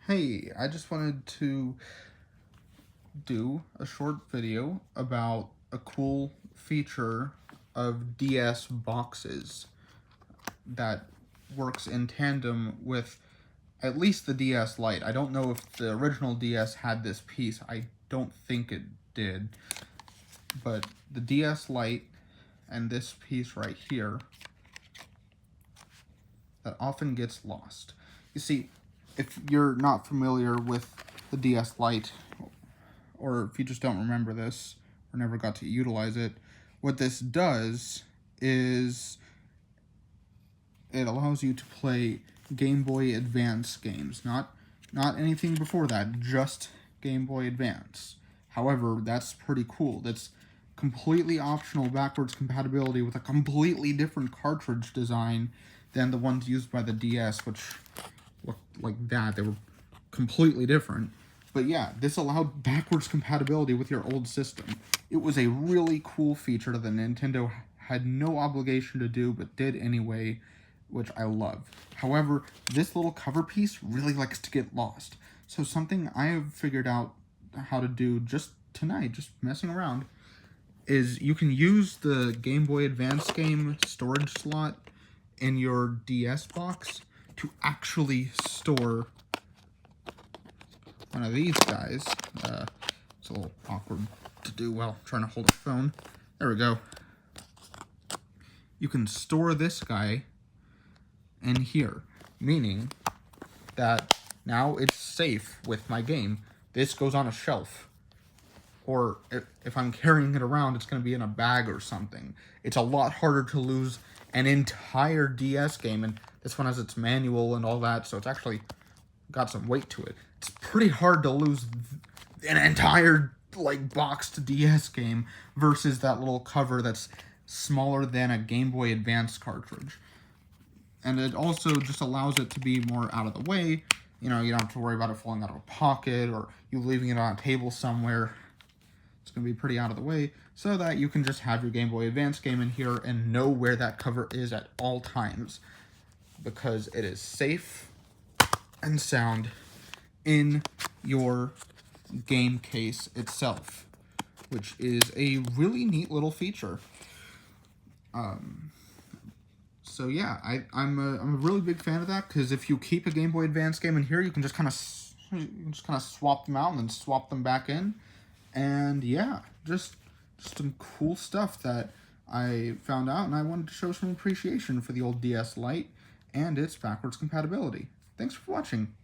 Hey, I just wanted to do a short video about a cool feature of DS boxes that works in tandem with at least the DS Lite. I don't know if the original DS had this piece. I don't think it did. But the DS Lite and this piece right here that often gets lost. You see, if you're not familiar with the DS Lite, or if you just don't remember this or never got to utilize it, what this does is it allows you to play Game Boy Advance games, not anything before that, just Game Boy Advance. However, that's pretty cool. That's completely optional backwards compatibility with a completely different cartridge design than the ones used by the DS, which looked like that. They were completely different. But yeah, this allowed backwards compatibility with your old system. It was a really cool feature that Nintendo had no obligation to do, but did anyway, which I love. However, this little cover piece really likes to get lost. So something I have figured out how to do just tonight, just messing around, is you can use the Game Boy Advance game storage slot in your DS box to actually store one of these guys. It's a little awkward to do while trying to hold a phone. There we go. You can store this guy in here, meaning that now it's safe with my game. This goes on a shelf. Or if I'm carrying it around, it's going to be in a bag or something. It's a lot harder to lose an entire DS game, and this one has its manual and all that, so it's actually got some weight to it. It's pretty hard to lose an entire boxed DS game versus that little cover that's smaller than a Game Boy Advance cartridge. And it also just allows it to be more out of the way. You know, you don't have to worry about it falling out of a pocket or you leaving it on a table somewhere. It's going to be pretty out of the way so that you can just have your Game Boy Advance game in here and know where that cover is at all times, because it is safe and sound in your game case itself, which is a really neat little feature. So yeah, I'm a really big fan of that, because if you keep a Game Boy Advance game in here, you can just kind of swap them out and then swap them back in, and yeah, just some cool stuff that I found out, and I wanted to show some appreciation for the old DS Lite and its backwards compatibility. Thanks for watching.